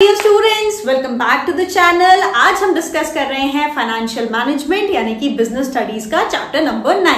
Dear students, welcome back to the channel. आज हम discuss कर रहे हैं फाइनेंशियल मैनेजमेंट यानी कि बिजनेस स्टडीज का चैप्टर नंबर 9।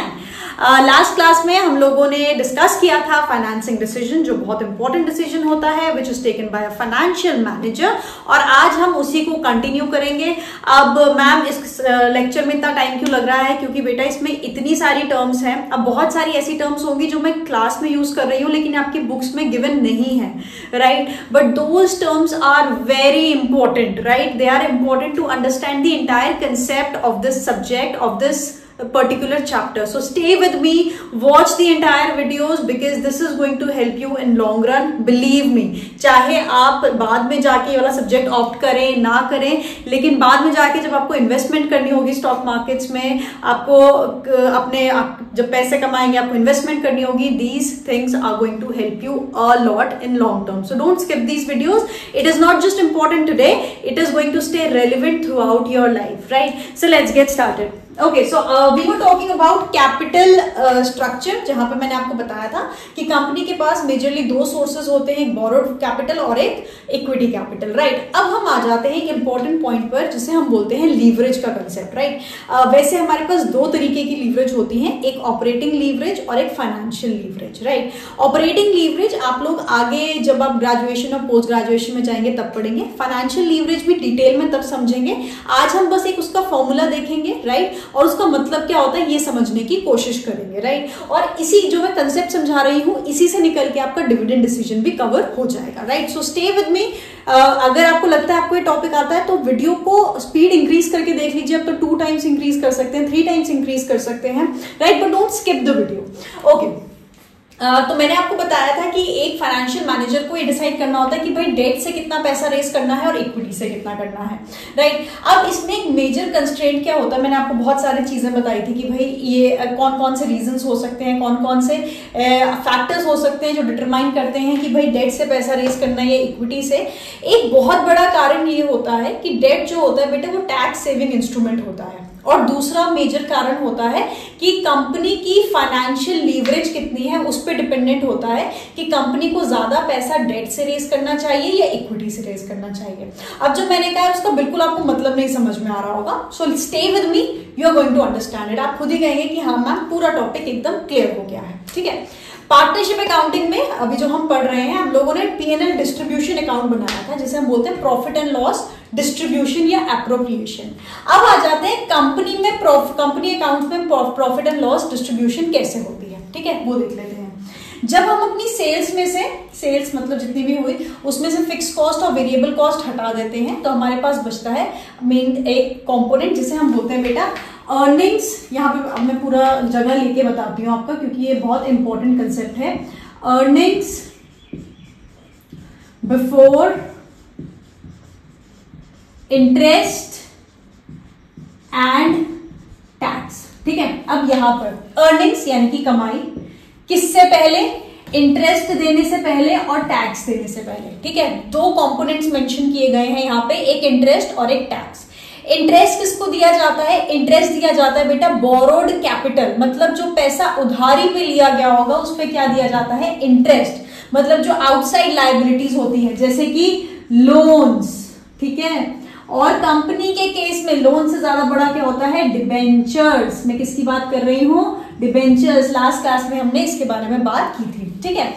लास्ट क्लास में हम लोगों ने डिस्कस किया था फाइनेंसिंग डिसीजन, जो बहुत इंपॉर्टेंट डिसीजन होता है which is taken by a financial manager, और आज हम उसी को कंटिन्यू करेंगे। अब मैम इस लेक्चर में इतना टाइम क्यों लग रहा है, क्योंकि बेटा इसमें इतनी सारी टर्म्स हैं। अब बहुत सारी ऐसी टर्म्स होंगी जो मैं क्लास में यूज कर रही हूँ लेकिन आपकी बुक्स में गिवन नहीं है, right? But those terms are very important, right? They are important to understand the entire concept of this subject, of this particular chapter. So stay with me, watch the entire videos because this is going to help you in long run. Believe me, चाहे आप बाद में जाके ये वाला subject opt करें ना करें, लेकिन बाद में जाके जब आपको इन्वेस्टमेंट करनी होगी स्टॉक मार्केट्स में, आपको जब पैसे कमाएंगे आपको इन्वेस्टमेंट करनी होगी, these things are going to help you a lot in long term. So don't skip these videos. It is not just important today, it is going to stay relevant throughout your life, right? So let's get started. Okay, so we were talking about capital structure, जहां पे मैंने आपको बताया था कि company के पास majorly दो sources होते हैं, एक बोरोड कैपिटल और एक इक्विटी कैपिटल, राइट? अब हम आ जाते हैं एक इंपॉर्टेंट पॉइंट पर जिसे हम बोलते हैं लीवरेज का कंसेप्ट, राइट? वैसे हमारे पास दो तरीके की लीवरेज होती है, एक ऑपरेटिंग लीवरेज और एक financial leverage, right? Operating leverage आप लोग आगे जब आप ग्रेजुएशन और पोस्ट ग्रेजुएशन में जाएंगे तब पढ़ेंगे, फाइनेंशियल लीवरेज भी डिटेल में तब समझेंगे। आज हम बस एक उसका फॉर्मूला देखेंगे, राइट? और उसका मतलब क्या होता है ये समझने की कोशिश करेंगे, राइट? और इसी जो मैं कंसेप्ट समझा रही हूं इसी से निकल के आपका डिविडेंड डिसीजन भी कवर हो जाएगा, राइट? सो स्टे विद मी। अगर आपको लगता है आपको ये टॉपिक आता है तो वीडियो को स्पीड इंक्रीज करके देख लीजिए। अब तो 2 टाइम्स इंक्रीज कर सकते हैं, 3 टाइम्स इंक्रीज कर सकते हैं, right? But don't skip the video. Okay, तो मैंने आपको बताया था कि एक फाइनेंशियल मैनेजर को ये डिसाइड करना होता है कि भाई डेट से कितना पैसा रेज करना है और इक्विटी से कितना करना है, राइट? अब इसमें एक मेजर कंस्ट्रेंट क्या होता है, मैंने आपको बहुत सारी चीजें बताई थी कि भाई ये कौन कौन से रीजंस हो सकते हैं, कौन कौन से फैक्टर्स हो सकते हैं जो डिटरमाइन करते हैं कि भाई डेट से पैसा रेज करना है या इक्विटी से। एक बहुत बड़ा कारण ये होता है कि डेट जो होता है बेटे वो टैक्स सेविंग इंस्ट्रूमेंट होता है, और दूसरा मेजर कारण होता है कि कंपनी की फाइनेंशियल लीवरेज कितनी है उस पर डिपेंडेंट होता है कि कंपनी को ज्यादा पैसा डेट से रेज करना चाहिए या इक्विटी से रेज करना चाहिए। अब जो मैंने कहा है उसका बिल्कुल आपको मतलब नहीं समझ में आ रहा होगा, so stay with me, you are going to understand it. आप खुद ही कहेंगे कि हाँ मैम पूरा टॉपिक एकदम क्लियर हो गया है, ठीक है? पार्टनरशिप अकाउंटिंग में अभी जो हम पढ़ रहे हैं, हम लोगों ने P&L डिस्ट्रीब्यूशन अकाउंट बनाया था जिसे हम बोलते हैं प्रॉफिट एंड लॉस डिस्ट्रीब्यूशन या एप्रोप्रिएशन। अब आ जाते हैं कंपनी में, कंपनी अकाउंट में प्रॉफिट एंड लॉस डिस्ट्रीब्यूशन कैसे होती है, ठीक है? वो देख लेते हैं। जब हम अपनी सेल्स में से, सेल्स मतलब जितनी भी हुई उसमें से फिक्स कॉस्ट और वेरिएबल कॉस्ट हटा देते हैं तो हमारे पास बचता है मेन एक कंपोनेंट जिसे हम बोलते हैं बेटा अर्निंग्स। यहाँ पे अब मैं पूरा जगह लेके बताती हूँ आपका, क्योंकि ये बहुत इंपॉर्टेंट कंसेप्ट है। Earnings before interest and tax, ठीक है? अब यहां पर अर्निंग्स यानी कि कमाई, किससे पहले? इंटरेस्ट देने से पहले और टैक्स देने से पहले, ठीक है? 2 कंपोनेंट्स मेंशन किए गए हैं यहाँ पे, एक इंटरेस्ट और एक टैक्स। इंटरेस्ट किसको दिया जाता है? इंटरेस्ट दिया जाता है बेटा बोरोड कैपिटल, मतलब जो पैसा उधारी पे लिया गया होगा उस पे क्या दिया जाता है? इंटरेस्ट। मतलब जो आउटसाइड लायबिलिटीज होती है जैसे कि लोन्स, ठीक है? और कंपनी के केस में लोन से ज्यादा बड़ा क्या होता है? डिबेंचर्स। मैं किसकी बात कर रही हूं? डिबेंचर्स। लास्ट क्लास में हमने इसके बारे में बात की थी, ठीक है?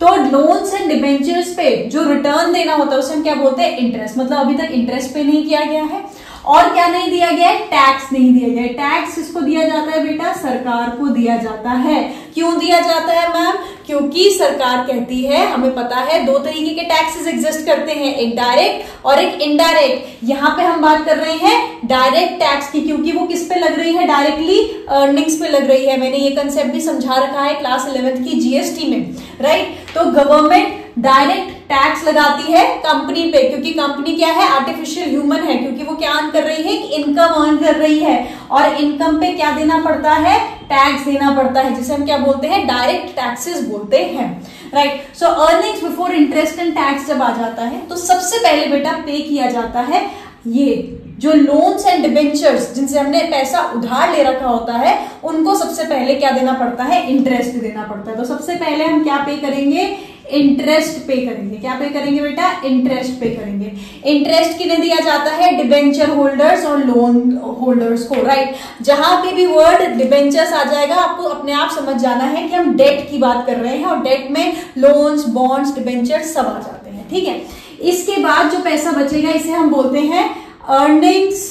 तो लोन्स एंड डिबेंचर्स पे जो रिटर्न देना होता है उसे हम क्या बोलते हैं? इंटरेस्ट। मतलब अभी तक इंटरेस्ट पे नहीं किया गया है। और क्या नहीं दिया गया है? टैक्स नहीं दिया गया है। टैक्स किसको दिया जाता है बेटा? सरकार को दिया जाता है। क्यों दिया जाता है मैम? क्योंकि सरकार कहती है, हमें पता है 2 तरीके के टैक्सेस एग्जिस्ट करते हैं, एक डायरेक्ट और एक इनडायरेक्ट। यहाँ पे हम बात कर रहे हैं डायरेक्ट टैक्स की, क्योंकि वो किस पे लग रही है? डायरेक्टली अर्निंग्स पे लग रही है। मैंने ये कंसेप्ट भी समझा रखा है क्लास 11th की जीएसटी में, राइट? तो गवर्नमेंट डायरेक्ट टैक्स लगाती है कंपनी पे, क्योंकि कंपनी क्या है? आर्टिफिशियल ह्यूमन है, क्योंकि वो क्या अर्न कर रही है? इनकम अर्न कर रही है, और इनकम पे क्या देना पड़ता है? टैक्स देना पड़ता है, जिसे हम क्या बोलते हैं? डायरेक्ट टैक्सेस बोलते हैं, right? So earnings before interest and tax जब आ जाता है तो सबसे पहले बेटा पे किया जाता है ये जो लोन्स एंड डिबेंचर्स जिनसे हमने पैसा उधार ले रखा होता है उनको सबसे पहले क्या देना पड़ता है? इंटरेस्ट देना पड़ता है। तो सबसे पहले हम क्या पे करेंगे? इंटरेस्ट पे करेंगे। क्या पे करेंगे बेटा? इंटरेस्ट पे करेंगे। इंटरेस्ट किन्हें दिया जाता है? डिबेंचर होल्डर्स और लोन होल्डर्स को, राइट। जहां पे भी वर्ड डिबेंचर्स आ जाएगा आपको अपने आप समझ जाना है कि हम डेट की बात कर रहे हैं, और डेट में लोन्स, बॉन्ड्स, डिबेंचर्स सब आ जाते हैं, ठीक है। इसके बाद जो पैसा बचेगा इसे हम बोलते हैं अर्निंग्स,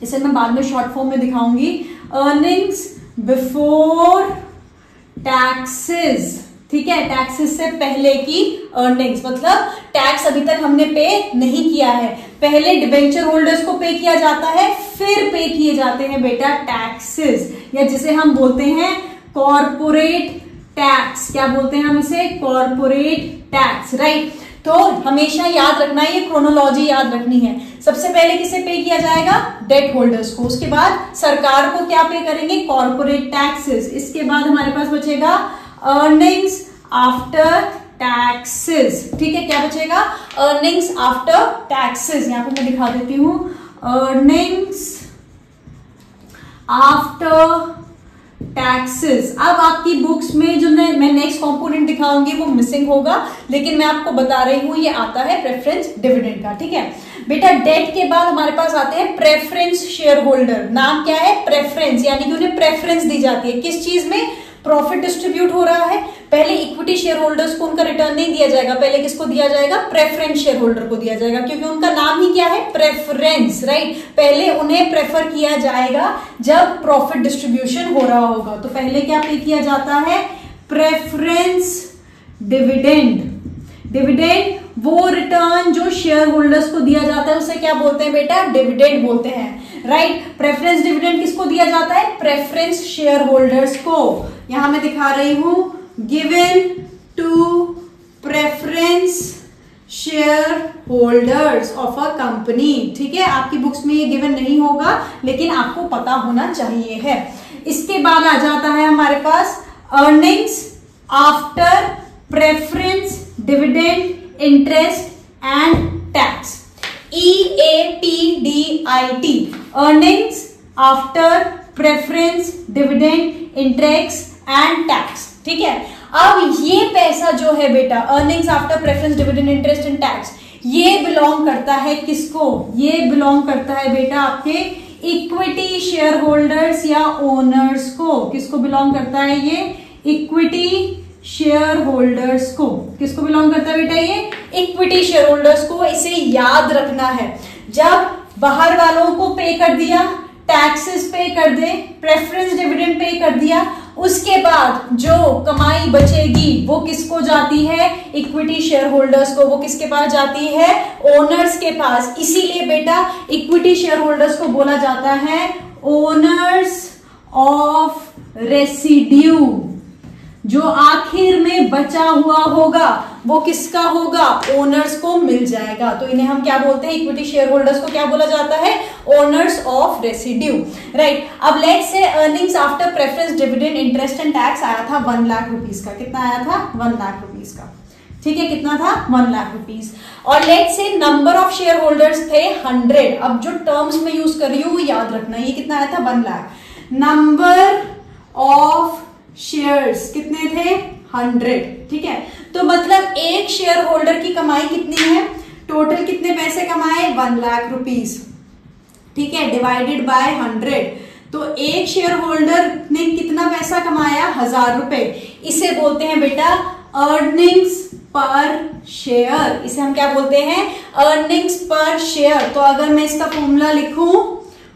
इसे मैं बाद में शॉर्ट फॉर्म में दिखाऊंगी, अर्निंग्स बिफोर टैक्सेस, ठीक है। टैक्सेस से पहले की अर्निंग्स, मतलब टैक्स अभी तक हमने पे नहीं किया है, पहले डिबेंचर होल्डर्स को पे किया जाता है, फिर पे किए जाते हैं बेटा टैक्सेस, या जिसे हम बोलते हैं कॉर्पोरेट टैक्स। क्या बोलते हैं हम इसे? Corporate tax, right. तो हमेशा याद रखना है, ये क्रोनोलॉजी याद रखनी है। सबसे पहले किसे पे किया जाएगा? डेट होल्डर्स को। उसके बाद सरकार को क्या पे करेंगे? Corporate taxes. इसके बाद हमारे पास बचेगा अर्निंग्स आफ्टर टैक्सेस, ठीक है। क्या बचेगा? Earnings after taxes. यहां पे मैं दिखा देती हूं, अर्निंग्स आफ्टर टैक्सेस। अब आपकी बुक्स में जो मैं नेक्स्ट कंपोनेंट दिखाऊंगी वो मिसिंग होगा, लेकिन मैं आपको बता रही हूं ये आता है प्रेफरेंस डिविडेंड का, ठीक है बेटा। डेट के बाद हमारे पास आते हैं प्रेफरेंस शेयर होल्डर। नाम क्या है? प्रेफरेंस, यानी कि उन्हें प्रेफरेंस दी जाती है। किस चीज में? प्रॉफिट डिस्ट्रीब्यूट हो रहा है, पहले इक्विटी शेयर होल्डर्स को उनका रिटर्न नहीं दिया जाएगा, पहले किसको दिया जाएगा? प्रेफरेंस शेयर होल्डर को दिया जाएगा, क्योंकि उनका नाम ही क्या है? Preference, right. पहले उन्हें प्रेफर किया जाएगा जब प्रॉफिट डिस्ट्रीब्यूशन हो रहा होगा। तो पहले क्या पे किया जाता है? Preference dividend. डिविडेंड वो रिटर्न जो शेयर होल्डर्स को दिया जाता है उसे क्या बोलते हैं बेटा? डिविडेंड बोलते हैं, राइट। प्रेफरेंस डिविडेंड किसको दिया जाता है? प्रेफरेंस शेयर होल्डर्स को। यहां मैं दिखा रही हूं, given to preference shareholders of a company, ठीक है। आपकी बुक्स में ये गिवन नहीं होगा, लेकिन आपको पता होना चाहिए है। इसके बाद आ जाता है हमारे पास earnings after preference dividend interest and tax, EATDIT, earnings after preference dividend interest and tax, ठीक है। अब ये पैसा जो है बेटा, earnings after preference dividend interest and tax, ये बिलोंग करता है किसको? ये बिलोंग करता है बेटा आपके इक्विटी शेयर होल्डर्स या ओनर्स को। किसको बिलोंग करता है ये? इक्विटी शेयर होल्डर्स को। किसको बिलोंग करता है बेटा? ये इक्विटी शेयर होल्डर्स को। इसे याद रखना है, जब बाहर वालों को पे कर दिया, टैक्सेस पे कर दे, प्रेफरेंस डिविडेंड पे कर दिया, उसके बाद जो कमाई बचेगी वो किसको जाती है? इक्विटी शेयर होल्डर्स को। वो किसके पास जाती है? ओनर्स के पास। इसीलिए बेटा इक्विटी शेयर होल्डर्स को बोला जाता है ओनर्स ऑफ रेसिड्यू। जो आखिर में बचा हुआ होगा वो किसका होगा? ओनर्स को मिल जाएगा। तो इन्हें हम क्या बोलते हैं? इक्विटी शेयर होल्डर्स को क्या बोला जाता है? Owners of residue, right. अब let's say earnings after preference dividend interest and tax आया था 1 लाख रुपीस का। कितना आया था? 1 लाख रुपीस का, ठीक है। कितना था? 1 लाख रुपीस। और let's say number of share holders थे 100। अब जो टर्म्स में यूज कर रही हूं वो याद रखना। ये कितना आया था? 1 लाख। नंबर ऑफ शेयर्स कितने थे? 100, ठीक है। तो मतलब एक शेयर होल्डर की कमाई कितनी है? टोटल कितने पैसे कमाए? 1 लाख रुपीस, ठीक है, डिवाइडेड बाय 100। तो एक शेयर होल्डर ने कितना पैसा कमाया? 1000 रुपए। इसे बोलते हैं बेटा अर्निंग्स पर शेयर। इसे हम क्या बोलते हैं? Earnings per share. तो अगर मैं इसका फॉर्मूला लिखूं,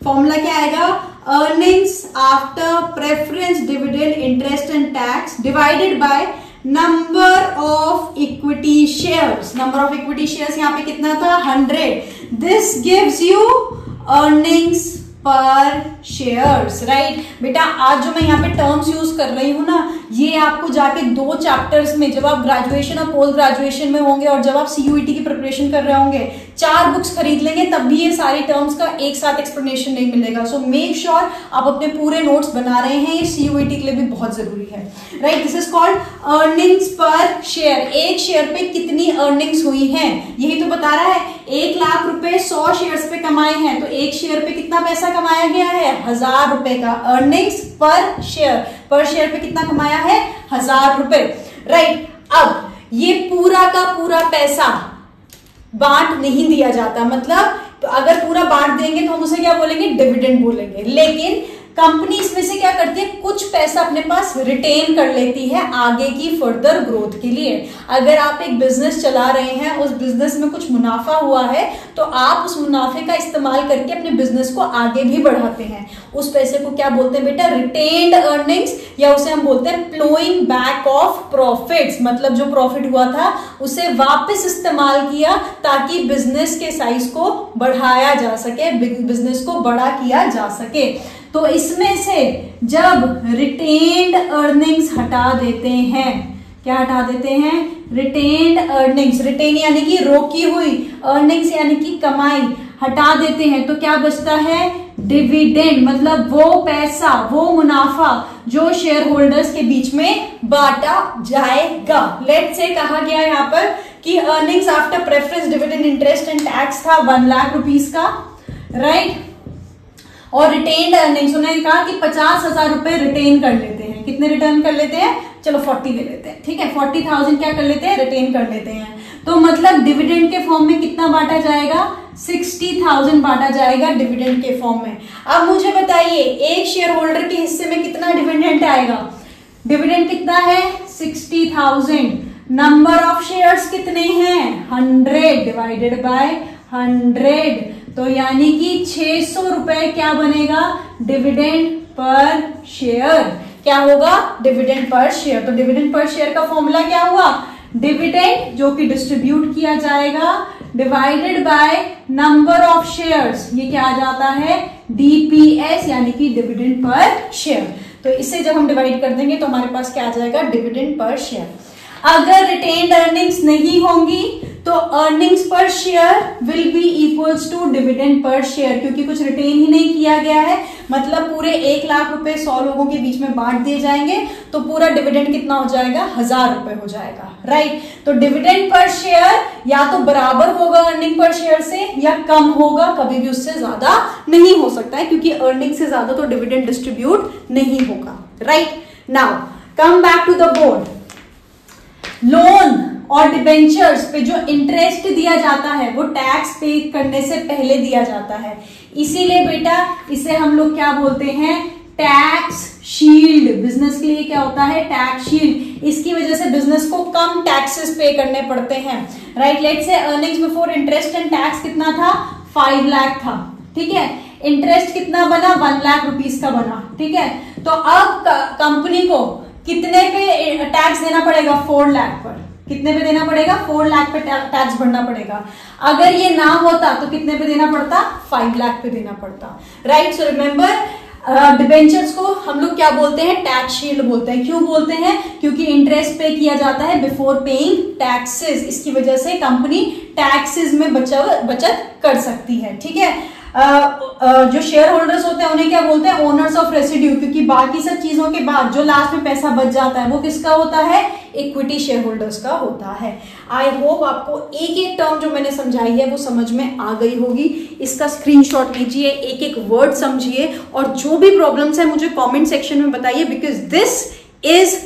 फॉर्मूला क्या आएगा? Earnings after preference dividend interest and tax divided by number of equity shares. Number of equity shares यहाँ पे कितना था? 100। दिस गिव्स यू अर्निंग्स पर शेयर्स, राइट। बेटा आज जो मैं यहाँ पे टर्म्स यूज कर रही हूँ ना, ये आपको जाके 2 चैप्टर्स में, जब आप ग्रेजुएशन और पोस्ट ग्रेजुएशन में होंगे और जब आप CUET की प्रिपरेशन कर रहे होंगे, 4 बुक्स खरीद लेंगे तब भी ये सारी टर्म्स का एक साथ एक्सप्लेनेशन नहीं मिलेगा। सो मेक श्योर आप अपने पूरे नोट्स बना रहे हैं, ये CUET के लिए भी बहुत जरूरी है, right. This is called earnings per share. एक शेयर पे कितनी अर्निंग्स हुई है यही तो बता रहा है। 1 लाख रुपए 100 शेयर्स पे कमाए हैं, तो एक शेयर पे कितना पैसा कमाया गया है? 1000 रुपए का। अर्निंग्स पर शेयर, पर शेयर पे कितना कमाया है? 1000 रुपए, राइट। अब ये पूरा का पूरा पैसा बांट नहीं दिया जाता। मतलब तो अगर पूरा बांट देंगे तो हम उसे क्या बोलेंगे, डिविडेंड बोलेंगे। लेकिन कंपनी इसमें से क्या करती है, कुछ पैसा अपने पास रिटेन कर लेती है आगे की फर्दर ग्रोथ के लिए। अगर आप एक बिजनेस चला रहे हैं, उस बिजनेस में कुछ मुनाफा हुआ है, तो आप उस मुनाफे का इस्तेमाल करके अपने बिजनेस को आगे भी बढ़ाते हैं। उस पैसे को क्या बोलते हैं बेटा, रिटेन्ड अर्निंग्स, या उसे हम बोलते हैं फ्लोइंग बैक ऑफ प्रॉफिट्स। मतलब जो प्रॉफिट हुआ था उसे वापस इस्तेमाल किया ताकि बिजनेस के साइज को बढ़ाया जा सके, बिजनेस को बड़ा किया जा सके। तो इसमें से जब रिटेन्ड अर्निंग्स हटा देते हैं, क्या हटा देते हैं, रिटेन्ड अर्निंग्स, रिटेन यानी कि रोकी हुई, अर्निंग्स यानी कि कमाई हटा देते हैं, तो क्या बचता है, डिविडेंड। मतलब वो पैसा, वो मुनाफा जो शेयर होल्डर्स के बीच में बांटा जाएगा। लेट्स से कहा गया यहाँ पर कि earnings after preference dividend interest and tax था 1 लाख रुपीस का, राइट। और रिटेन्ड अर्निंग्स उन्होंने कहा कि 50,000 रुपए रिटेन कर लेते हैं। कितने रिटर्न कर लेते हैं, चलो 40 ले लेते हैं, ठीक है, 40,000 क्या कर लेते हैं, रिटेन कर लेते हैं। तो मतलब डिविडेंड के फॉर्म में कितना बांटा जाएगा, 60,000 बांटा जाएगा डिविडेंड के फॉर्म में। अब मुझे बताइए एक शेयर होल्डर के हिस्से में कितना डिविडेंड आएगा, डिविडेंड कितना है, 60,000। नंबर ऑफ शेयर्स कितने हैं, 100 डिवाइडेड बाय 100, तो यानी कि 600 रुपए क्या बनेगा, डिविडेंड पर शेयर। क्या होगा, डिविडेंड पर शेयर। तो डिविडेंड पर शेयर का फॉर्मूला क्या हुआ, डिविडेंड जो कि डिस्ट्रीब्यूट किया जाएगा divided by number of shares, ये क्या आ जाता है, डीपीएस यानी कि डिविडेंड पर शेयर। तो इसे जब हम डिवाइड कर देंगे तो हमारे पास क्या आ जाएगा, डिविडेंड पर शेयर। अगर रिटेन्ड अर्निंग्स नहीं होंगी तो earnings per share will be equals to dividend per share, क्योंकि कुछ रिटेन ही नहीं किया गया है। मतलब पूरे 1 लाख रुपए 100 लोगों के बीच में बांट दिए जाएंगे तो पूरा डिविडेंड कितना हो जाएगा, 1000 रुपए हो जाएगा, राइट। तो डिविडेंड पर शेयर या तो बराबर होगा अर्निंग पर शेयर से या कम होगा, कभी भी उससे ज्यादा नहीं हो सकता है, क्योंकि अर्निंग से ज्यादा तो डिविडेंड डिस्ट्रीब्यूट नहीं होगा, right. Now come back to the board. Loan और डिबेंचर्स पे जो इंटरेस्ट दिया जाता है वो टैक्स पे करने से पहले दिया जाता है, इसीलिए बेटा इसे हम लोग क्या बोलते हैं, टैक्स शील्ड। बिजनेस के लिए क्या होता है, टैक्स शील्ड। इसकी वजह से बिजनेस को कम टैक्सेस पे करने पड़ते हैं, right. Let's say earnings before interest and tax कितना था, 5 लाख था, ठीक है। इंटरेस्ट कितना बना, 1 लाख रुपीस का बना, ठीक है। तो अब कंपनी को कितने पे टैक्स देना पड़ेगा, 4 लाख पर। कितने पे देना पड़ेगा, 4 लाख पे टैक्स भरना पड़ेगा। अगर ये ना होता तो कितने पे देना पड़ता, 5 लाख पे देना पड़ता, राइट। सो रिमेंबर डिबेंचर्स को हम लोग क्या बोलते हैं, टैक्स शील्ड बोलते हैं। क्यों बोलते हैं, क्योंकि इंटरेस्ट पे किया जाता है बिफोर पेइंग टैक्सेस। इसकी वजह से कंपनी टैक्सेस में बचत कर सकती है, ठीक है। जो शेयर होल्डर्स होते हैं उन्हें क्या बोलते हैं, ओनर्स ऑफ रेसिड्यू, क्योंकि बाकी सब चीजों के बाद जो लास्ट में पैसा बच जाता है वो किसका होता है, इक्विटी शेयर होल्डर्स का होता है। आई होप आपको एक एक टर्म जो मैंने समझाई है वो समझ में आ गई होगी। इसका स्क्रीनशॉट लीजिए, एक एक वर्ड समझिए और जो भी प्रॉब्लम्स है मुझे कमेंट सेक्शन में बताइए, because this is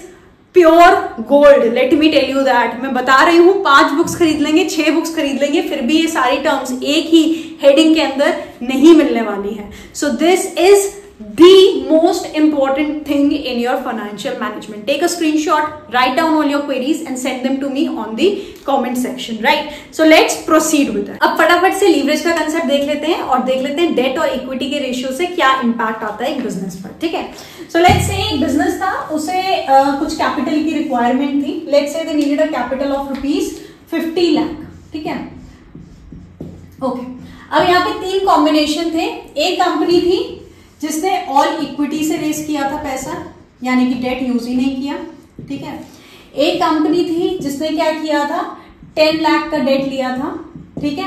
pure gold, let me tell you that. मैं बता रही हूं 5 बुक्स खरीद लेंगे, 6 बुक्स खरीद लेंगे, फिर भी ये सारी टर्म्स एक ही हेडिंग के अंदर नहीं मिलने वाली है। So this is the most important thing in your financial management. Take a screenshot, write down all your queries and send them to me on the comment section, right? So let's proceed with it. अब फटाफट से leverage का concept देख लेते हैं और देख लेते हैं डेट और इक्विटी के रेशियो से क्या इंपैक्ट आता है एक बिजनेस पर, ठीक है। सो लेट्स से एक बिजनेस था, उसे कुछ कैपिटल की रिक्वायरमेंट थी। Let's say they needed a capital of ₹50 lakh, ठीक है, ओके। अब यहाँ पे 3 कॉम्बिनेशन थे। एक कंपनी थी जिसने ऑल इक्विटी से रेस किया था पैसा, यानी कि डेट यूज ही नहीं किया, ठीक है। एक कंपनी थी जिसने क्या किया था, 10 लाख का डेट लिया था, ठीक है,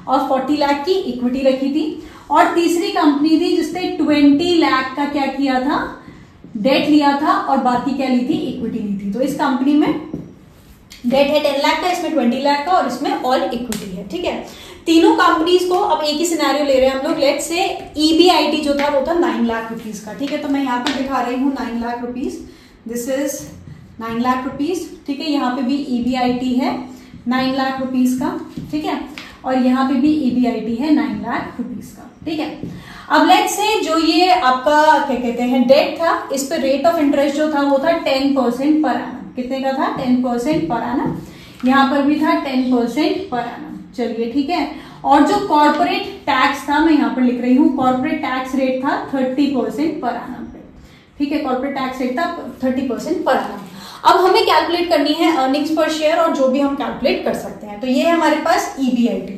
और 40 लाख की इक्विटी रखी थी। और तीसरी कंपनी थी जिसने 20 लाख का क्या किया था, डेट लिया था और बाकी क्या ली थी, इक्विटी ली थी। तो इस कंपनी में डेट है 10 लाख का, इसमें 20 लाख का और इसमें ऑल इक्विटी है, ठीक है। तीनों कंपनीज को अब एक ही सिनेरियो ले रहे हैं हम लोग। लेट्स से EBIT जो था वो था 9 लाख रुपीज का, ठीक है। तो मैं यहाँ पे दिखा रही हूँ 9 lakh rupees, this is 9 lakh rupees, ठीक है। यहाँ पे भी EBIT है 9 लाख रुपीज का, ठीक है, और यहाँ पे भी EBIT है 9 लाख रुपीज का, ठीक है। अब लेट्स से जो ये आपका क्या कहते हैं डेट था, इस पे रेट ऑफ इंटरेस्ट जो था वो था 10% पर एनम। कितने का था? 10% पर एनम। यहाँ पर भी था 10% पर एनम। चलिए ठीक है। और जो कॉर्पोरेट टैक्स था, मैं यहाँ पर लिख रही हूँ, कॉर्पोरेट टैक्स रेट था 30% पर एनम पे, ठीक है। कॉर्पोरेट टैक्स रेट था 30% पर एनम। अब हमें कैलकुलेट करनी है अर्निंग्स पर शेयर, और जो भी हम कैलकुलेट कर सकते हैं। तो ये है हमारे पास EBIT।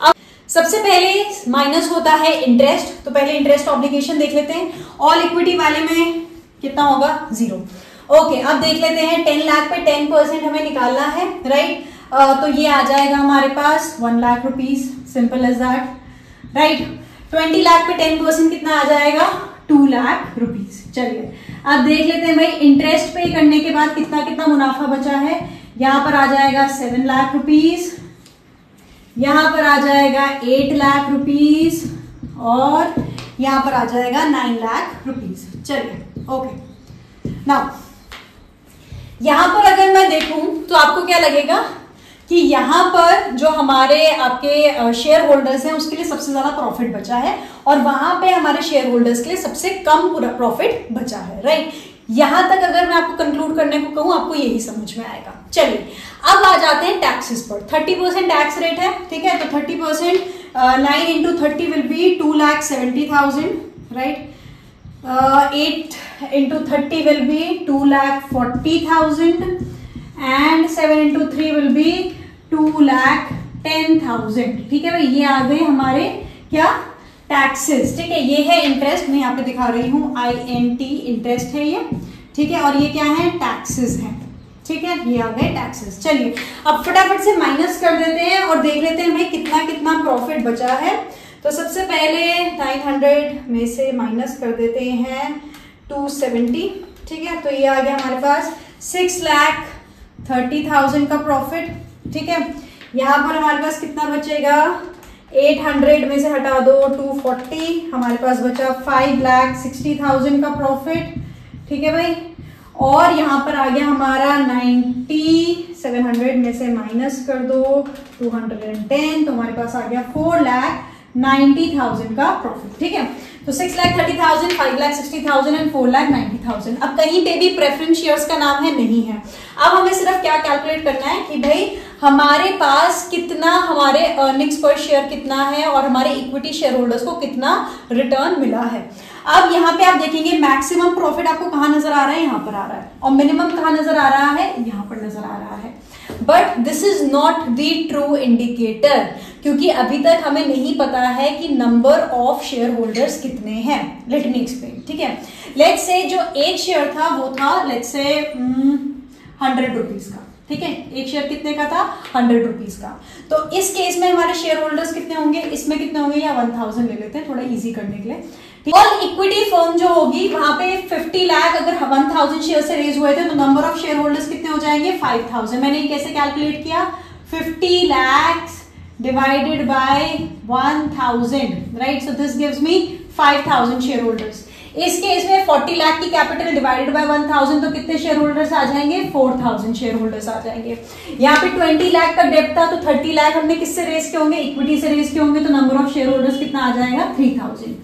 अब सबसे पहले माइनस होता है इंटरेस्ट, तो पहले इंटरेस्ट ऑब्लिगेशन देख लेते हैं। ऑल इक्विटी वाले में कितना होगा? 0। ओके, अब देख लेते हैं 10 लाख पे 10% हमें निकालना है, राइट। तो ये आ जाएगा हमारे पास 1 lakh rupees, simple as that, right. 20 lakh पे 10% कितना आ जाएगा? 2 लाख रुपीज। चलिए अब देख लेते हैं भाई, इंटरेस्ट पे करने के बाद कितना कितना मुनाफा बचा है। यहां पर आ जाएगा 7 लाख रुपीज, यहां पर आ जाएगा 8 लाख रुपीज, और यहां पर आ जाएगा 9 लाख रुपीज। चलिए ओके, नाउ यहां पर अगर मैं देखूं तो आपको क्या लगेगा कि यहां पर जो हमारे आपके शेयर होल्डर्स हैं उसके लिए सबसे ज्यादा प्रॉफिट बचा है, और वहां पे हमारे शेयर होल्डर्स के लिए सबसे कम पूरा प्रॉफिट बचा है, राइट। यहां तक अगर मैं आपको कंक्लूड करने को कहूं, आपको यही समझ में आएगा। चलिए अब आ जाते हैं टैक्सेस पर। 30% टैक्स रेट है, ठीक है। तो 30%, 9 into 30 will be 2,70,000, right. 8 into 30 will be 2,40,000, and 7 into 3 will be 2,10,000, ठीक है भाई। ये आ गए हमारे क्या? टैक्सेस, ठीक है। ये है इंटरेस्ट, मैं यहाँ पे दिखा रही हूँ INT, इंटरेस्ट है ये, ठीक है। और ये क्या है? टैक्सेस है, ठीक है। ये आ गए टैक्सेस। चलिए अब फटाफट से माइनस कर देते हैं और देख लेते हैं भाई कितना कितना प्रॉफिट बचा है। तो सबसे पहले 900 में से माइनस कर देते हैं 270, ठीक है। तो ये आ गया हमारे पास 6,30,000 का प्रॉफिट, ठीक है। यहाँ पर हमारे पास कितना बचेगा? 800 में से हटा दो 240, हमारे पास बचा 5,60,000 का प्रॉफिट, ठीक है भाई। और यहाँ पर आ गया हमारा 90, 700 में से माइनस कर दो 210, तो हमारे पास आ गया 4,90,000 का प्रॉफिट, ठीक है। तो 6,30,000, 5,60,000 एंड 4,90,000। अब कहीं पे भी प्रेफरेंस शेयर्स का नाम है, नहीं है। अब हमें सिर्फ क्या कैलकुलेट करना है कि भाई हमारे पास कितना, हमारे अर्निंग्स पर शेयर कितना है, और हमारे इक्विटी शेयर होल्डर्स को कितना रिटर्न मिला है। अब यहाँ पे आप देखेंगे मैक्सिमम प्रॉफिट आपको कहाँ नजर आ रहा है? यहाँ पर आ रहा है। और मिनिमम कहाँ नजर आ रहा है? यहाँ पर नजर आ रहा है। But this is not the true indicator, क्योंकि अभी तक हमें नहीं पता है कि नंबर ऑफ शेयर होल्डर्स कितने हैं। लेट मी एक्सप्लेन, ठीक है। लेट्स से जो एक शेयर था वो था लेट्स से 100 रुपीज का, ठीक है। एक शेयर कितने का था? 100 रुपीज का। तो इस केस में हमारे शेयर होल्डर्स कितने होंगे? इसमें कितने होंगे? या 1000 ले लेते हैं थोड़ा इजी करने के लिए। और इक्विटी फर्म जो होगी वहां पे 50 लाख अगर 1000 शेयर से रेज हुए थे, तो नंबर ऑफ शेयर होल्डर्स कितने हो जाएंगे? 5000। मैंने कैसे कैलकुलेट किया? 50 lakh divided by 1000, right. So this gives me 5000 share holders. इस केस में 40 लाख की कैपिटल डिवाइडेड बाय 1000, तो कितने शेयर होल्डर्स आ जाएंगे? 4000 शेयर होल्डर्स आ जाएंगे। यहाँ पे 20 लाख का डेप्थ था, तो 30 लाख हमने किससे रेज के होंगे? इक्विटी से रेज के होंगे। तो नंबर ऑफ शेयर होल्डर्स कितना आ जाएगा? 3000।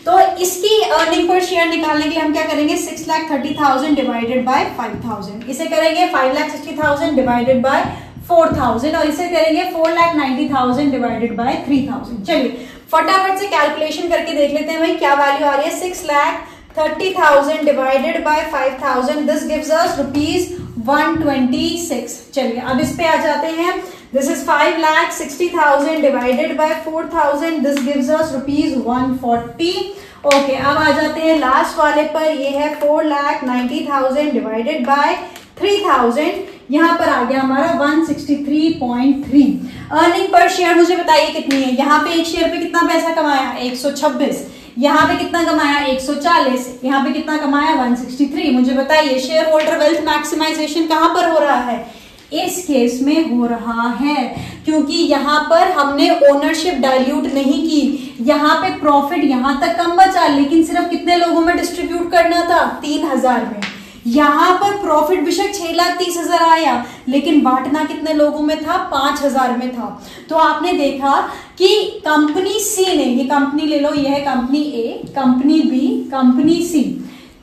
तो इसकी अर्निंग पर शेयर निकालने के लिए हम क्या करेंगे? 6,30,000 डिवाइडेड बाय 5000, इसे करेंगे 5,60,000 डिवाइडेड बाय 4000, और इसे करेंगे 4,90,000 डिवाइडेड बाय 3000। चलिए फटाफट से कैलकुलेशन करके देख लेते हैं भाई क्या वैल्यू आ रही है। 6,30,000 divided by 5000, this gives us ₹126। चलिए अब इस पे आ जाते हैं। This is 5,60,000 divided by 4000, this gives us ₹140। Okay, अब आ जाते हैं लास्ट वाले पर। ये है 4,90,000 डिवाइडेड बाय 3000, यहां पर आ गया हमारा 163.3। अर्निंग पर शेयर मुझे बताइए कितनी है। यहाँ पे एक शेयर पे कितना पैसा कमाया? 126। यहाँ पे कितना कमाया? 140। यहाँ पे कितना कमाया? 163। मुझे बताइए शेयर होल्डर वेल्थ मैक्सिमाइजेशन कहां पर हो रहा है? इस केस में हो रहा है, क्योंकि यहाँ पर हमने ओनरशिप डाइल्यूट नहीं की। यहाँ पे प्रॉफिट यहाँ तक कम बचा, लेकिन सिर्फ कितने लोगों में डिस्ट्रीब्यूट करना था? 3000 में। यहाँ पर प्रॉफिट बेशक 6,30,000 आया, लेकिन बांटना कितने लोगों में था? 5,000 में था। तो आपने देखा कि कंपनी सी ने, ये कंपनी ले लो, ये है कंपनी ए, कंपनी बी, कंपनी सी,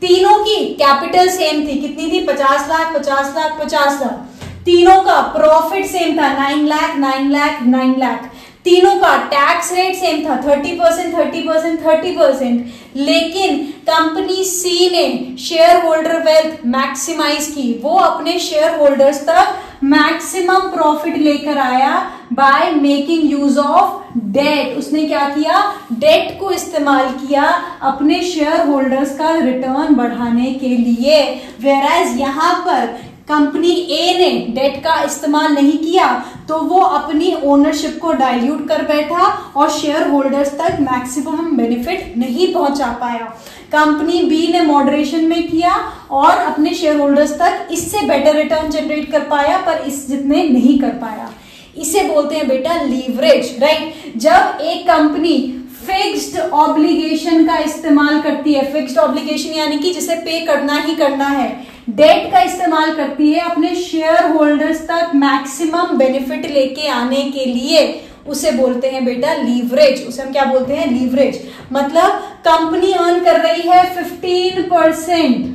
तीनों की कैपिटल सेम थी। कितनी थी? 50 लाख, 50 लाख, 50 लाख। तीनों का प्रॉफिट सेम था, 9 लाख, 9 लाख, 9 लाख। तीनों का टैक्स रेट सेम था, 30%, 30%, 30%। लेकिन कंपनी सी ने शेयर होल्डर वेल्थ मैक्सिमाइज की, वो अपने शेयर होल्डर्स तक मैक्सिमम प्रॉफिट लेकर आया by making use of debt. उसने क्या किया? डेट को इस्तेमाल किया अपने शेयर होल्डर्स का रिटर्न बढ़ाने के लिए। वेयरएज यहां पर कंपनी ए ने डेट का इस्तेमाल नहीं किया, तो वो अपनी ओनरशिप को डाइल्यूट कर बैठा और शेयर होल्डर्स तक मैक्सिमम बेनिफिट नहीं पहुंचा पाया। कंपनी बी ने मॉडरेशन में किया और अपने शेयर होल्डर्स तक इससे बेटर रिटर्न जनरेट कर पाया, पर इस जितने नहीं कर पाया। इसे बोलते हैं बेटा लीवरेज, राइट। जब एक कंपनी फिक्स्ड ऑब्लिगेशन का इस्तेमाल करती है, फिक्स्ड ऑब्लिगेशन यानी कि जिसे पे करना ही करना है, डेट का इस्तेमाल करती है अपने शेयर होल्डर्स तक मैक्सिमम बेनिफिट लेके आने के लिए, उसे बोलते हैं बेटा लीवरेज। उसे हम क्या बोलते हैं? लीवरेज। मतलब कंपनी अर्न कर रही है 15%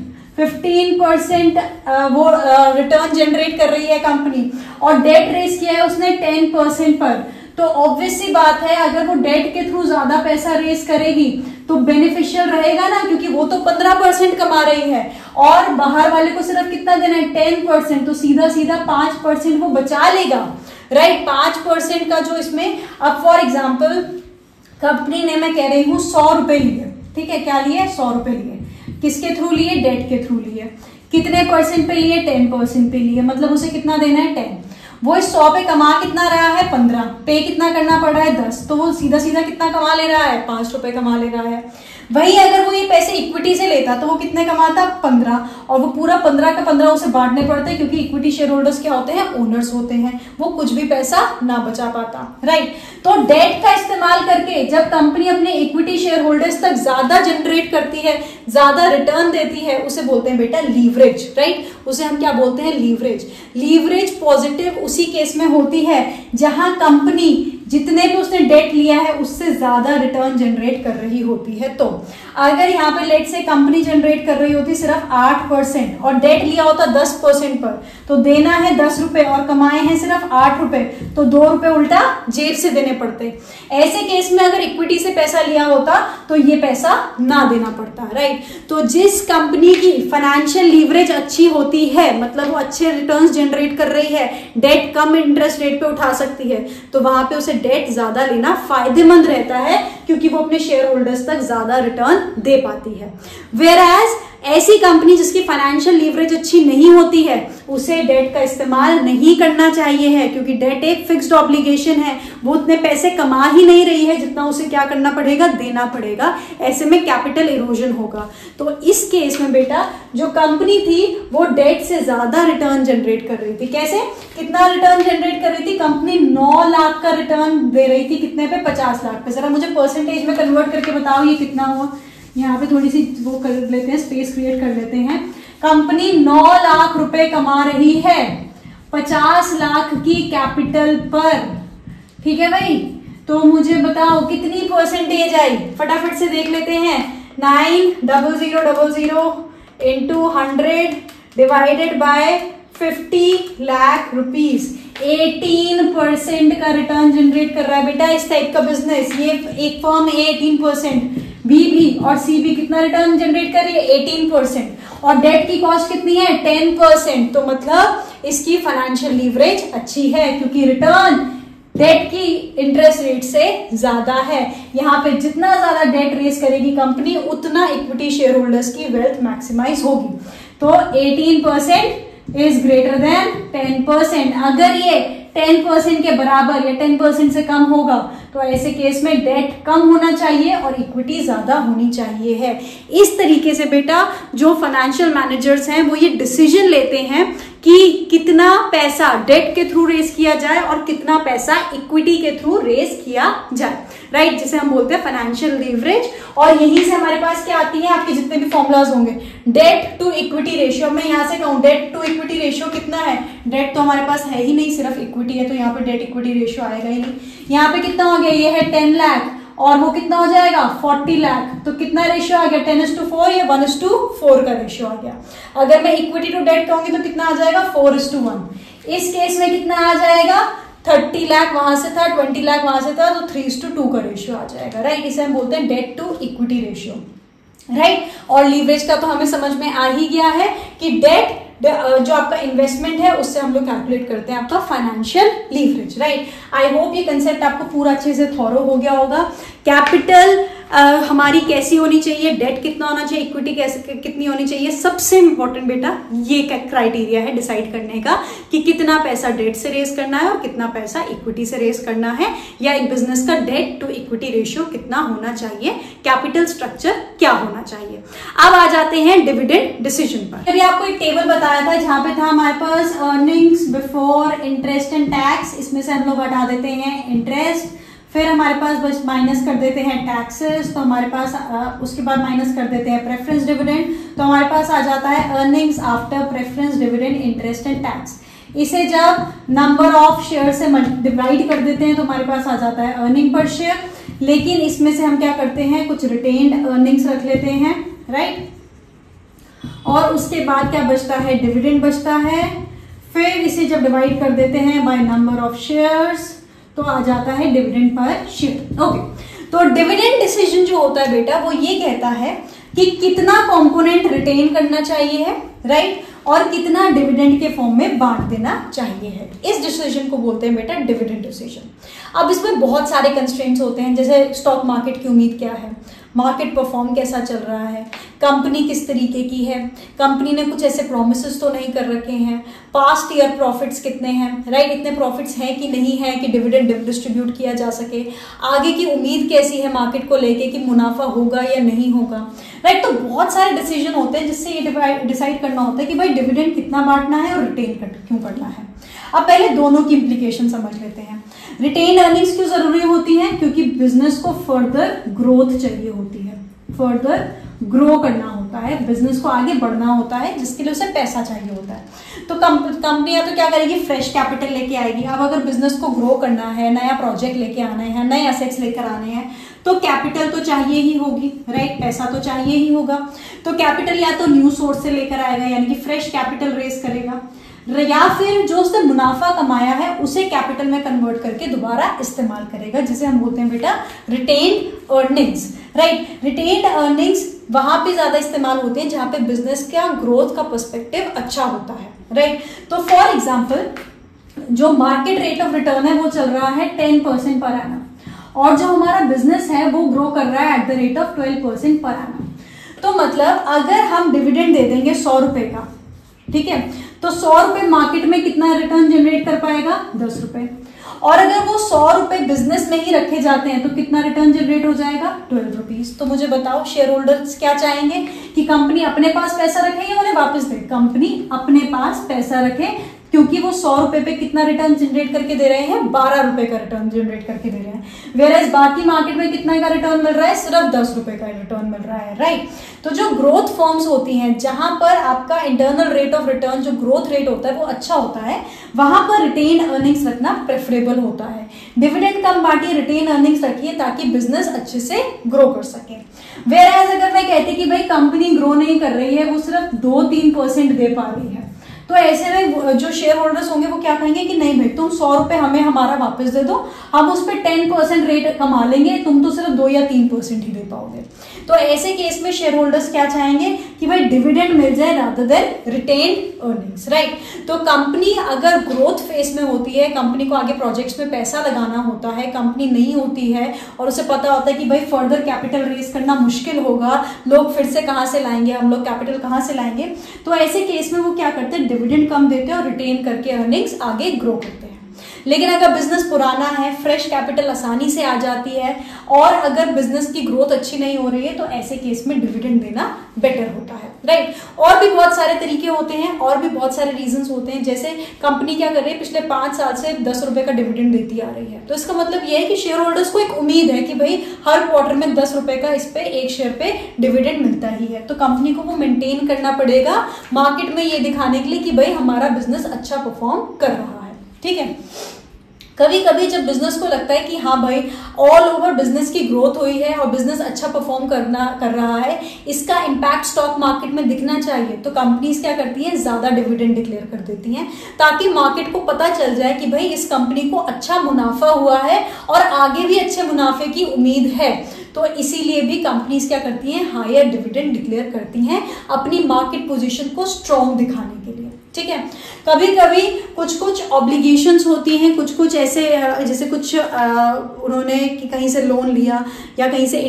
वो रिटर्न जनरेट कर रही है कंपनी, और डेट रेस किया है उसने 10% पर। तो ऑब्वियस सी बात है, अगर वो डेट के थ्रू ज्यादा पैसा रेस करेगी तो बेनिफिशियल रहेगा ना, क्योंकि वो तो 15% कमा रही है और बाहर वाले को सिर्फ कितना देना है? 10%। तो सीधा सीधा 5% वो बचा लेगा, राइट। 5% का जो इसमें, अब फॉर एग्जाम्पल कंपनी ने, मैं कह रही हूं 100 रुपए लिए, ठीक है, क्या लिए? 100 रुपए लिए। किसके थ्रू लिए? डेट के थ्रू लिए। कितने परसेंट पे लिए? 10% पे लिए। मतलब उसे कितना देना है? 10। वो इस 100 पे कमा कितना रहा है? 15। पे कितना करना पड़ रहा है? 10। तो वो सीधा सीधा कितना कमा ले रहा है? 5 रुपए कमा ले रहा है। वही अगर वो ये पैसे इक्विटी से लेता तो वो कितने कमाता? 15। और वो पूरा 15 का 15 उसे बांटने पड़ते, क्योंकि इक्विटी शेयर होल्डर्स क्या होते हैं? ओनर्स होते हैं। वो कुछ भी पैसा ना बचा पाता, राइट। तो डेट का इस्तेमाल करके जब कंपनी अपने इक्विटी शेयर होल्डर्स तक ज्यादा जनरेट करती है, ज्यादा रिटर्न देती है, उसे बोलते हैं बेटा लीवरेज, राइट। उसे हम क्या बोलते हैं? लीवरेज। लीवरेज पॉजिटिव उसी केस में होती है जहां कंपनी जितने भी उसने डेट लिया है उससे ज्यादा रिटर्न जनरेट कर रही होती है। तो अगर यहाँ पे लेट से कंपनी जनरेट कर रही होती सिर्फ 8% और डेट लिया होता 10% पर, तो देना है 10 रुपए और कमाए हैं सिर्फ 8 रुपए, तो 2 रुपए उल्टा जेब से देने पड़ते। ऐसे केस में अगर इक्विटी से पैसा लिया होता तो ये पैसा ना देना पड़ता, राइट। तो जिस कंपनी की फाइनेंशियल लीवरेज अच्छी होती है, मतलब वो अच्छे रिटर्न्स जनरेट कर रही है, डेट कम इंटरेस्ट रेट पे उठा सकती है, तो वहां पे उसे डेट ज्यादा लेना फायदेमंद रहता है, क्योंकि वो अपने शेयर होल्डर्स तक ज्यादा रिटर्न दे पाती है। वेयरएज ऐसी कंपनी जिसकी फाइनेंशियल लीवरेज अच्छी नहीं होती है, उसे डेट का इस्तेमाल नहीं करना चाहिए है, क्योंकि डेट एक फिक्स्ड ऑब्लिगेशन है, वो उतने पैसे कमा ही नहीं रही है जितना उसे क्या करना पड़ेगा? देना पड़ेगा। ऐसे में कैपिटल इरोजन होगा। तो इस केस में बेटा जो कंपनी थी वो डेट से ज्यादा रिटर्न जनरेट कर रही थी। कैसे? कितना रिटर्न जनरेट कर रही थी? कंपनी 9 लाख का रिटर्न दे रही थी, कितने पे? 50 लाख पे। जरा मुझे परसेंटेज में कन्वर्ट करके बताओ ये कितना हुआ। यहाँ पे थोड़ी सी वो कर लेते हैं, स्पेस क्रिएट कर लेते हैं। कंपनी 9 लाख रुपए कमा रही है 50 लाख की कैपिटल पर, ठीक है भाई। तो मुझे बताओ कितनी परसेंटेज आई? फटाफट से देख लेते हैं। 90000 into 100 divided by 50 lakh rupees, 18% का रिटर्न जनरेट कर रहा है बेटा इस टाइप का बिजनेस। ये एक फर्म है 18%, बी भी और सी भी कितना रिटर्न जनरेट कर रही है? 18%। और डेट की कॉस्ट कितनी है? 10%। तो मतलब इसकी फाइनेंशियल लीवरेज अच्छी है, क्योंकि रिटर्न डेट की इंटरेस्ट रेट से ज्यादा है। यहाँ पे जितना ज्यादा डेट रेस करेगी कंपनी, उतना इक्विटी शेयर होल्डर्स की वेल्थ मैक्सिमाइज होगी। तो 18% इज ग्रेटर देन 10%। अगर ये 10% के बराबर या 10% से कम होगा तो ऐसे केस में डेट कम होना चाहिए और इक्विटी ज्यादा होनी चाहिए है। इस तरीके से बेटा जो फाइनेंशियल मैनेजर्स हैं वो ये डिसीजन लेते हैं कि कितना पैसा डेट के थ्रू रेस किया जाए और कितना पैसा इक्विटी के थ्रू रेस किया जाए, राइट, जिसे हम बोलते हैं फाइनेंशियल लीवरेज। और यहीं से हमारे पास क्या आती है, आपके जितने भी फॉर्मूलाज होंगे, डेट टू इक्विटी रेशियो। मैं यहां से कहूं डेट टू इक्विटी रेशियो कितना है, डेट तो हमारे पास है ही नहीं, सिर्फ इक्विटी है, तो यहाँ पे डेट इक्विटी रेशियो आएगा ही नहीं। यहाँ पे कितना हो गया, ये है 10 लाख और वो कितना हो जाएगा 40 लाख, तो कितना रेशियो आ गया 10:4 या 1:4 का रेशियो आ गया। अगर मैं इक्विटी टू डेट कहूंगी तो कितना आ जाएगा 4:1। इस केस में कितना आ जाएगा 30 लाख वहां से था, 20 लाख वहां से था, तो 3:2 का रेशियो आ जाएगा, राइट। इसे हम बोलते हैं debt to equity ratio, right. और लीवरेज का तो हमें समझ में आ ही गया है कि डेट जो आपका इन्वेस्टमेंट है उससे हम लोग कैलकुलेट करते हैं आपका financial leverage, right. I hope ये कंसेप्ट आपको पूरा अच्छे से थॉरो हो गया होगा। कैपिटल हमारी कैसी होनी चाहिए, डेट कितना होना चाहिए, इक्विटी कैसे कितनी होनी चाहिए, सबसे इंपॉर्टेंट बेटा ये क्राइटेरिया है डिसाइड करने का कि कितना पैसा डेट से रेस करना है और कितना पैसा इक्विटी से रेस करना है, या एक बिजनेस का डेट टू इक्विटी रेशियो कितना होना चाहिए, कैपिटल स्ट्रक्चर क्या होना चाहिए। अब आ जाते हैं डिविडेंड डिसीजन पर। अभी आपको एक टेबल बताया था जहां पे था हमारे पास earnings before interest and tax, इसमें से हम लोग हटा देते हैं इंटरेस्ट, फिर हमारे पास बस माइनस कर देते हैं टैक्सेस, तो हमारे पास उसके बाद माइनस कर देते हैं प्रेफरेंस डिविडेंड, तो हमारे पास आ जाता है earnings after preference dividend interest and tax. इसे जब नंबर ऑफ शेयर से डिवाइड कर देते हैं तो हमारे पास आ जाता है अर्निंग पर शेयर, लेकिन इसमें से हम क्या करते हैं कुछ रिटेन्ड अर्निंग्स रख लेते हैं, राइट। और उसके बाद क्या बचता है, डिविडेंड बचता है। फिर इसे जब डिवाइड कर देते हैं बाय नंबर ऑफ शेयर्स तो आ जाता है डिविडेंड पर शेयर, ओके। तो डिविडेंड डिसीजन जो होता है बेटा वो ये कहता है कि कितना कंपोनेंट रिटेन करना चाहिए है, राइट, और कितना डिविडेंड के फॉर्म में बांट देना चाहिए है। इस डिसीजन को बोलते हैं बेटा डिविडेंड डिसीजन। अब इसमें बहुत सारे कंस्ट्रेंट्स होते हैं, जैसे स्टॉक मार्केट की उम्मीद क्या है, मार्केट परफॉर्म कैसा चल रहा है, कंपनी किस तरीके की है, कंपनी ने कुछ ऐसे प्रोमिसेस तो नहीं कर रखे हैं, पास्ट ईयर प्रॉफिट्स कितने हैं, राइट, इतने प्रॉफिट्स हैं कि नहीं है कि डिविडेंड डिस्ट्रीब्यूट किया जा सके, आगे की उम्मीद कैसी है मार्केट को लेके कि मुनाफा होगा या नहीं होगा, राइट। तो बहुत सारे डिसीजन होते हैं जिससे ये डिसाइड करना होता है कि भाई डिविडेंड कितना बांटना है और रिटेन क्यों करना है। अब पहले दोनों की इम्प्लीकेशन समझ लेते हैं। रिटेन अर्निंग्स क्यों जरूरी होती है, क्योंकि बिजनेस को फर्दर ग्रोथ चाहिए होती है, फर्दर ग्रो करना होता है, बिजनेस को आगे बढ़ना होता है, जिसके लिए उसे पैसा चाहिए होता है। तो कंपनियां तो क्या करेगी, फ्रेश कैपिटल लेके आएगी। अब अगर बिजनेस को ग्रो करना है, नया प्रोजेक्ट लेके आना है, नए एसेट्स लेकर आने हैं, तो कैपिटल तो चाहिए ही होगी, राइट, पैसा तो चाहिए ही होगा। तो कैपिटल या तो न्यू सोर्स से लेकर आएगा, यानी कि फ्रेश कैपिटल रेस करेगा, या फिर जो उसने मुनाफा कमाया है उसे कैपिटल में कन्वर्ट करके दोबारा इस्तेमाल करेगा, जिसे हम बोलते हैं बेटा retained earnings, right. Retained earnings वहां पे ज्यादा इस्तेमाल होते हैं जहां पे बिजनेस का ग्रोथ का पर्सपेक्टिव अच्छा होता है, राइट। तो फॉर एग्जांपल जो मार्केट रेट ऑफ रिटर्न है वो चल रहा है 10% पर एनम, और जो हमारा बिजनेस है वो ग्रो कर रहा है at the rate of 12% per annum. तो मतलब अगर हम डिविडेंड दे देंगे 100 रुपए का, ठीक है, तो 100 रुपए मार्केट में कितना रिटर्न जनरेट कर पाएगा, 10 रुपए। और अगर वो 100 रुपए बिजनेस में ही रखे जाते हैं तो कितना रिटर्न जनरेट हो जाएगा, 12 रुपीज। तो मुझे बताओ शेयर होल्डर्स क्या चाहेंगे कि कंपनी अपने पास पैसा रखे या उन्हें वापस दे, कंपनी अपने पास पैसा रखे, क्योंकि वो 100 रुपए पे कितना रिटर्न जनरेट करके दे रहे हैं, 12 रुपए का रिटर्न जनरेट करके दे रहे हैं, वेयरएज बाकी मार्केट में कितना का रिटर्न मिल रहा है, सिर्फ 10 रुपए का रिटर्न मिल रहा है, राइट। तो जो ग्रोथ फर्म्स होती हैं जहां पर आपका इंटरनल रेट ऑफ रिटर्न जो ग्रोथ रेट होता है वो अच्छा होता है, वहां पर रिटेन अर्निंग्स रखना प्रेफरेबल होता है। डिविडेंड कम बांटिए, रिटेन अर्निंग्स रखिए ताकि बिजनेस अच्छे से ग्रो कर सके। वेयरएज अगर मैं कहती कि भाई कंपनी ग्रो नहीं कर रही है, वो सिर्फ 2-3% दे पा रही है, तो ऐसे में जो शेयर होल्डर्स होंगे वो क्या कहेंगे कि नहीं भाई तुम 100 रुपए हमें हमारा वापस दे दो, हम उस पर 10% रेट कमा लेंगे, तुम तो सिर्फ 2 या 3% ही दे पाओगे। तो ऐसे केस में शेयर होल्डर्स क्या चाहेंगे कि भाई डिविडेंड मिल जाए rather than retained earnings, right. तो कंपनी अगर ग्रोथ फेज में होती है, कंपनी को आगे प्रोजेक्ट्स में पैसा लगाना होता है, कंपनी नहीं होती है और उसे पता होता है कि भाई फर्दर कैपिटल रेज करना मुश्किल होगा, लोग फिर से कहां से लाएंगे, हम लोग कैपिटल कहां से लाएंगे, तो ऐसे केस में वो क्या करते हैं, डिविडेंड कम देते हैं और रिटेन करके अर्निंग्स आगे ग्रो करते हैं। लेकिन अगर बिजनेस पुराना है, फ्रेश कैपिटल आसानी से आ जाती है और अगर बिजनेस की ग्रोथ अच्छी नहीं हो रही है तो ऐसे केस में डिविडेंड देना बेटर होता है, राइट। और भी बहुत सारे तरीके होते हैं और भी बहुत सारे रीजंस होते हैं। जैसे कंपनी क्या कर रही है, पिछले 5 साल से 10 रुपए का डिविडेंड देती आ रही है, तो इसका मतलब यह है कि शेयर होल्डर्स को एक उम्मीद है कि भाई हर क्वार्टर में 10 रुपए का इस पे एक शेयर पे डिविडेंड मिलता ही है। तो कंपनी को वो मेंटेन करना पड़ेगा मार्केट में ये दिखाने के लिए कि भाई हमारा बिजनेस अच्छा परफॉर्म कर रहा है, ठीक है। कभी कभी जब बिजनेस को लगता है कि हाँ भाई ऑल ओवर बिजनेस की ग्रोथ हुई है और बिजनेस अच्छा परफॉर्म कर रहा है, इसका इम्पैक्ट स्टॉक मार्केट में दिखना चाहिए, तो कंपनीज क्या करती हैं, ज्यादा डिविडेंड डिक्लेयर कर देती हैं ताकि मार्केट को पता चल जाए कि भाई इस कंपनी को अच्छा मुनाफा हुआ है और आगे भी अच्छे मुनाफे की उम्मीद है। तो इसीलिए भी कंपनीज क्या करती हैं, हायर डिविडेंड डिक्लेयर करती हैं अपनी मार्केट पोजीशन को स्ट्रॉन्ग दिखाने के लिए, ठीक है। कभी कभी कुछ ऑब्लिगेशंस होती हैं, कुछ ऐसे जैसे कुछ उन्होंने कहीं से लोन लिया या कहीं से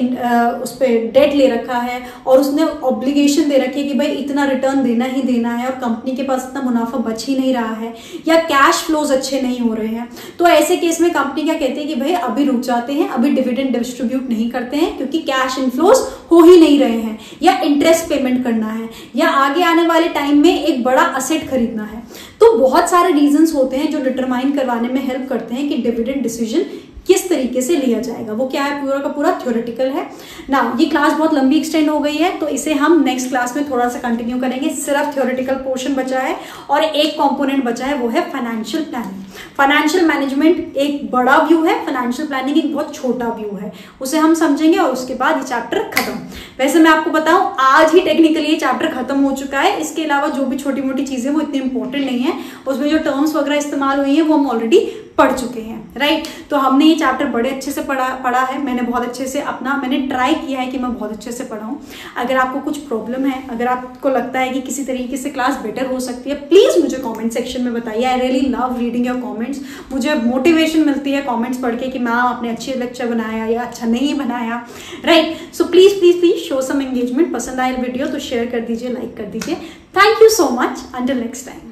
उस पर डेट ले रखा है और उसने ऑब्लिगेशन दे रखी है कि भाई इतना रिटर्न देना ही देना है और कंपनी के पास इतना मुनाफा बच ही नहीं रहा है या कैश फ्लोज अच्छे नहीं हो रहे हैं, तो ऐसे केस में कंपनी क्या कहती है कि भाई अभी रुक जाते हैं, अभी डिविडेंड डिस्ट्रीब्यूट नहीं करते हैं क्योंकि कैश इनफ्लोज हो ही नहीं रहे हैं या इंटरेस्ट पेमेंट करना है या आगे आने वाले टाइम में एक बड़ा असेट खरीदना है। तो बहुत सारे रीजंस होते हैं जो डिटरमाइन करवाने में हेल्प करते हैं कि डिविडेंड डिसीजन किस तरीके से लिया जाएगा। वो क्या है, पूरा का पूरा थ्योरेटिकल है ना। ये क्लास बहुत लंबी एक्सटेंड हो गई है तो इसे हम नेक्स्ट क्लास में थोड़ा सा कंटिन्यू करेंगे। सिर्फ थ्योरेटिकल पोर्शन बचा है और एक कंपोनेंट बचा है, वो है फाइनेंशियल प्लानिंग। फाइनेंशियल मैनेजमेंट एक बड़ा व्यू है, फाइनेंशियल प्लानिंग एक बहुत छोटा व्यू है, उसे हम समझेंगे और उसके बाद ये चैप्टर खत्म। वैसे मैं आपको बताऊं आज ही टेक्निकली ये चैप्टर खत्म हो चुका है, इसके अलावा जो भी छोटी मोटी चीजें वो इतनी इंपॉर्टेंट नहीं है, उसमें जो टर्म्स वगैरह इस्तेमाल हुई है वो हम ऑलरेडी पढ़ चुके हैं, राइट। तो हमने ये चैप्टर बड़े अच्छे से पढ़ा है, मैंने बहुत अच्छे से मैंने ट्राई किया है कि मैं बहुत अच्छे से पढ़ाऊं। अगर आपको कुछ प्रॉब्लम है, अगर आपको लगता है कि किसी तरीके से क्लास बेटर हो सकती है, प्लीज मुझे कमेंट सेक्शन में बताइए। I really love reading your comments, मुझे मोटिवेशन मिलती है कमेंट्स पढ़ के कि मैं आपने अच्छे लेक्चर बनाया या अच्छा नहीं बनाया, right. So please please please show some engagement. पसंद आए वीडियो तो शेयर कर दीजिए, लाइक कर दीजिए। Thank you so much, until next time.